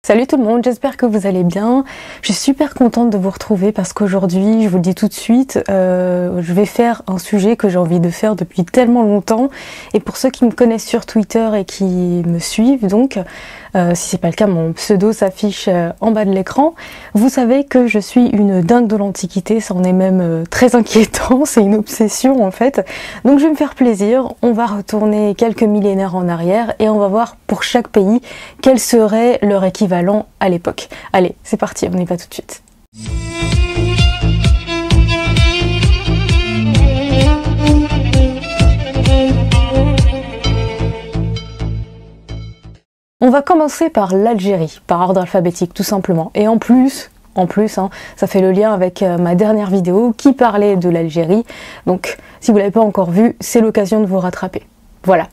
Salut tout le monde, j'espère que vous allez bien. Je suis super contente de vous retrouver parce qu'aujourd'hui, je vous le dis tout de suite, je vais faire un sujet que j'ai envie de faire depuis tellement longtemps. Et pour ceux qui me connaissent sur Twitter et qui me suivent, donc, si c'est pas le cas, mon pseudo s'affiche en bas de l'écran. Vous savez que je suis une dingue de l'Antiquité, ça en est même très inquiétant, c'est une obsession en fait. Donc je vais me faire plaisir, on va retourner quelques millénaires en arrière et on va voir pour chaque pays quel serait leur équivalent à l'époque. Allez, c'est parti, on y va tout de suite. On va commencer par l'Algérie, par ordre alphabétique tout simplement. Et en plus, ça fait le lien avec ma dernière vidéo qui parlait de l'Algérie. Donc si vous l'avez pas encore vu, c'est l'occasion de vous rattraper. Voilà.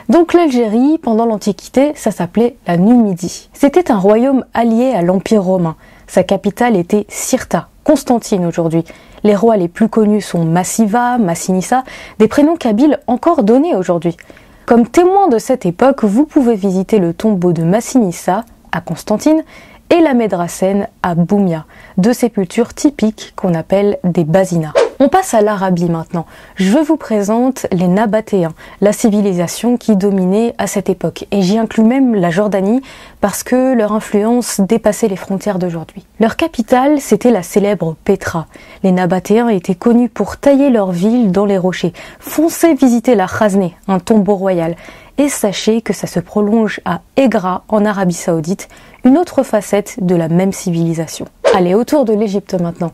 Donc l'Algérie, pendant l'Antiquité, ça s'appelait la Numidie. C'était un royaume allié à l'Empire romain. Sa capitale était Cirta, Constantine aujourd'hui. Les rois les plus connus sont Massiva, Massinissa, des prénoms kabyles encore donnés aujourd'hui. Comme témoin de cette époque, vous pouvez visiter le tombeau de Massinissa à Constantine et la Médracène à Boumia, deux sépultures typiques qu'on appelle des basinas. On passe à l'Arabie maintenant. Je vous présente les Nabatéens, la civilisation qui dominait à cette époque. Et j'y inclus même la Jordanie parce que leur influence dépassait les frontières d'aujourd'hui. Leur capitale, c'était la célèbre Pétra. Les Nabatéens étaient connus pour tailler leur ville dans les rochers. Foncez visiter la Khazné, un tombeau royal. Et sachez que ça se prolonge à Egra, en Arabie Saoudite, une autre facette de la même civilisation. Allez, autour de l'Égypte maintenant.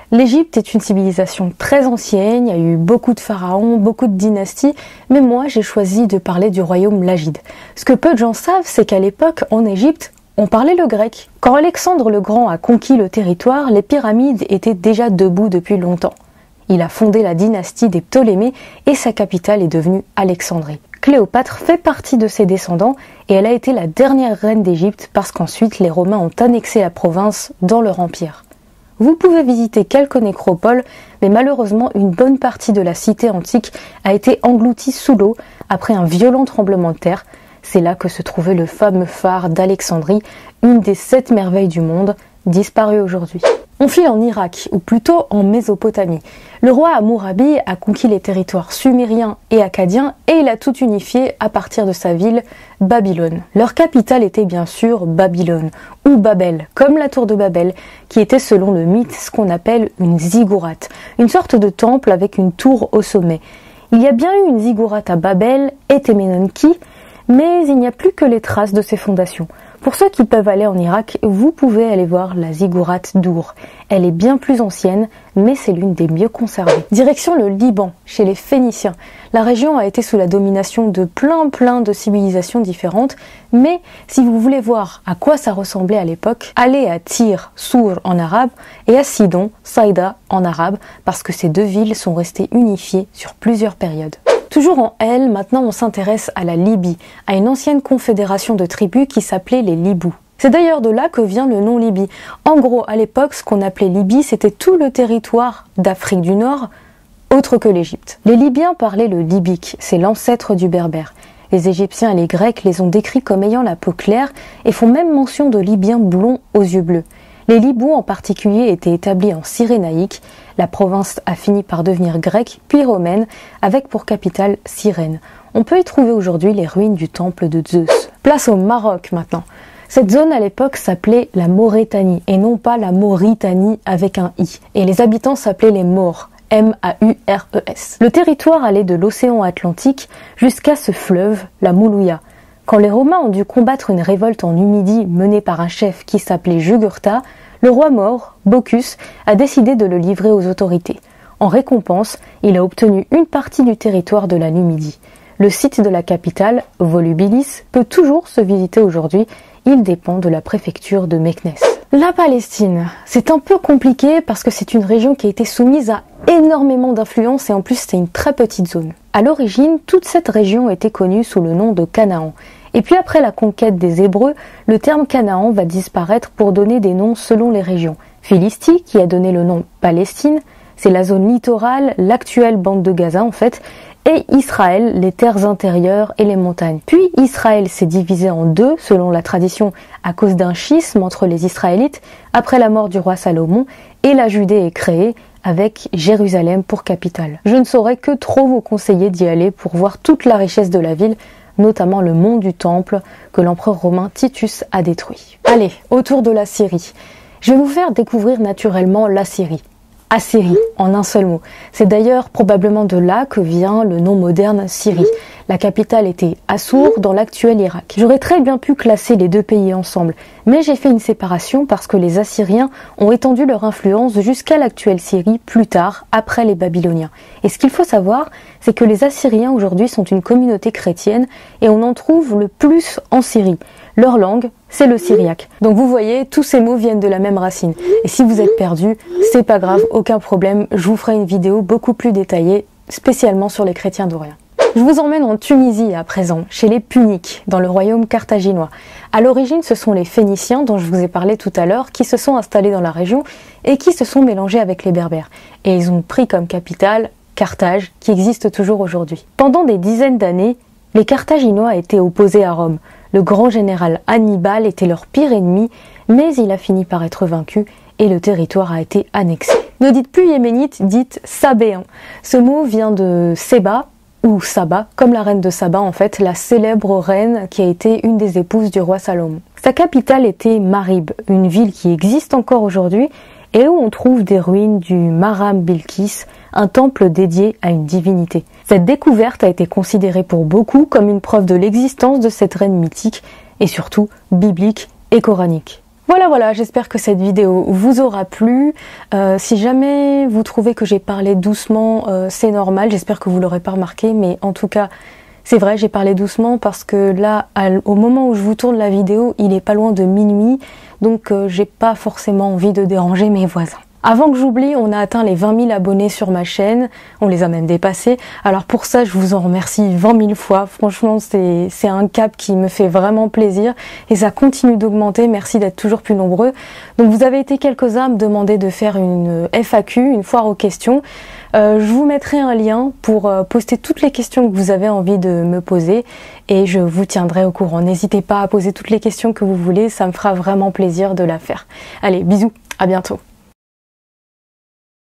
L'Égypte est une civilisation très ancienne, il y a eu beaucoup de pharaons, beaucoup de dynasties, mais moi j'ai choisi de parler du royaume lagide. Ce que peu de gens savent, c'est qu'à l'époque, en Égypte, on parlait le grec. Quand Alexandre le Grand a conquis le territoire, les pyramides étaient déjà debout depuis longtemps. Il a fondé la dynastie des Ptolémées et sa capitale est devenue Alexandrie. Cléopâtre fait partie de ses descendants et elle a été la dernière reine d'Égypte parce qu'ensuite les Romains ont annexé la province dans leur empire. Vous pouvez visiter quelques nécropoles, mais malheureusement une bonne partie de la cité antique a été engloutie sous l'eau après un violent tremblement de terre. C'est là que se trouvait le fameux phare d'Alexandrie, une des 7 merveilles du monde, disparue aujourd'hui. On file en Irak, ou plutôt en Mésopotamie. Le roi Hammurabi a conquis les territoires sumériens et akkadiens et il a tout unifié à partir de sa ville, Babylone. Leur capitale était bien sûr Babylone, ou Babel, comme la tour de Babel, qui était selon le mythe ce qu'on appelle une ziggourate, une sorte de temple avec une tour au sommet. Il y a bien eu une ziggourate à Babel et Temenonki, mais il n'y a plus que les traces de ses fondations. Pour ceux qui peuvent aller en Irak, vous pouvez aller voir la ziggourate d'Our. Elle est bien plus ancienne, mais c'est l'une des mieux conservées. Direction le Liban, chez les Phéniciens. La région a été sous la domination de plein de civilisations différentes, mais si vous voulez voir à quoi ça ressemblait à l'époque, allez à Tyr, Sour en arabe, et à Sidon, Saïda en arabe, parce que ces deux villes sont restées unifiées sur plusieurs périodes. Toujours en L, maintenant on s'intéresse à la Libye, à une ancienne confédération de tribus qui s'appelait les Libous. C'est d'ailleurs de là que vient le nom Libye. En gros, à l'époque, ce qu'on appelait Libye, c'était tout le territoire d'Afrique du Nord, autre que l'Égypte. Les Libyens parlaient le libyque, c'est l'ancêtre du berbère. Les Égyptiens et les Grecs les ont décrits comme ayant la peau claire et font même mention de Libyens blonds aux yeux bleus. Les Libous en particulier étaient établis en Cyrénaïque. La province a fini par devenir grecque puis romaine avec pour capitale Cyrène. On peut y trouver aujourd'hui les ruines du temple de Zeus. Place au Maroc maintenant. Cette zone à l'époque s'appelait la Mauritanie et non pas la Mauritanie avec un i. Et les habitants s'appelaient les Maures. M-A-U-R-E-S. Le territoire allait de l'océan Atlantique jusqu'à ce fleuve, la Moulouya. Quand les Romains ont dû combattre une révolte en Numidie menée par un chef qui s'appelait Jugurtha, le roi maure, Bocchus, a décidé de le livrer aux autorités. En récompense, il a obtenu une partie du territoire de la Numidie. Le site de la capitale, Volubilis, peut toujours se visiter aujourd'hui. Il dépend de la préfecture de Meknès. La Palestine, c'est un peu compliqué parce que c'est une région qui a été soumise à énormément d'influences et en plus c'est une très petite zone. À l'origine, toute cette région était connue sous le nom de Canaan. Et puis après la conquête des Hébreux, le terme Canaan va disparaître pour donner des noms selon les régions. Philistie, qui a donné le nom Palestine, c'est la zone littorale, l'actuelle bande de Gaza en fait, et Israël, les terres intérieures et les montagnes. Puis Israël s'est divisé en deux, selon la tradition, à cause d'un schisme entre les Israélites après la mort du roi Salomon, et la Judée est créée avec Jérusalem pour capitale. Je ne saurais que trop vous conseiller d'y aller pour voir toute la richesse de la ville, notamment le mont du Temple que l'empereur romain Titus a détruit. Allez, autour de la Syrie. Je vais vous faire découvrir naturellement la Syrie. Assyrie, en un seul mot. C'est d'ailleurs probablement de là que vient le nom moderne Syrie. La capitale était Assour dans l'actuel Irak. J'aurais très bien pu classer les deux pays ensemble, mais j'ai fait une séparation parce que les Assyriens ont étendu leur influence jusqu'à l'actuelle Syrie plus tard, après les Babyloniens. Et ce qu'il faut savoir, c'est que les Assyriens aujourd'hui sont une communauté chrétienne et on en trouve le plus en Syrie. Leur langue, c'est le syriaque. Donc vous voyez, tous ces mots viennent de la même racine. Et si vous êtes perdu, c'est pas grave, aucun problème, je vous ferai une vidéo beaucoup plus détaillée, spécialement sur les chrétiens d'Orient. Je vous emmène en Tunisie à présent, chez les Puniques, dans le royaume carthaginois. À l'origine, ce sont les Phéniciens, dont je vous ai parlé tout à l'heure, qui se sont installés dans la région et qui se sont mélangés avec les Berbères. Et ils ont pris comme capitale Carthage, qui existe toujours aujourd'hui. Pendant des dizaines d'années, les Carthaginois étaient opposés à Rome. Le grand général Hannibal était leur pire ennemi, mais il a fini par être vaincu et le territoire a été annexé. Ne dites plus yéménite, dites sabéen. Ce mot vient de Séba, ou Saba, comme la reine de Saba en fait, la célèbre reine qui a été une des épouses du roi Salomon. Sa capitale était Marib, une ville qui existe encore aujourd'hui et où on trouve des ruines du Maram Bilkis, un temple dédié à une divinité. Cette découverte a été considérée pour beaucoup comme une preuve de l'existence de cette reine mythique et surtout biblique et coranique. Voilà, j'espère que cette vidéo vous aura plu. Si jamais vous trouvez que j'ai parlé doucement, c'est normal, j'espère que vous l'aurez pas remarqué, mais en tout cas, c'est vrai, j'ai parlé doucement parce que là, au moment où je vous tourne la vidéo, il est pas loin de minuit, donc j'ai pas forcément envie de déranger mes voisins. Avant que j'oublie, on a atteint les 20 000 abonnés sur ma chaîne, on les a même dépassés, alors pour ça je vous en remercie 20 000 fois, franchement c'est un cap qui me fait vraiment plaisir et ça continue d'augmenter, merci d'être toujours plus nombreux. Donc vous avez été quelques-uns à me demander de faire une FAQ, une foire aux questions. Je vous mettrai un lien pour poster toutes les questions que vous avez envie de me poser et je vous tiendrai au courant. N'hésitez pas à poser toutes les questions que vous voulez, ça me fera vraiment plaisir de la faire. Allez, bisous, à bientôt.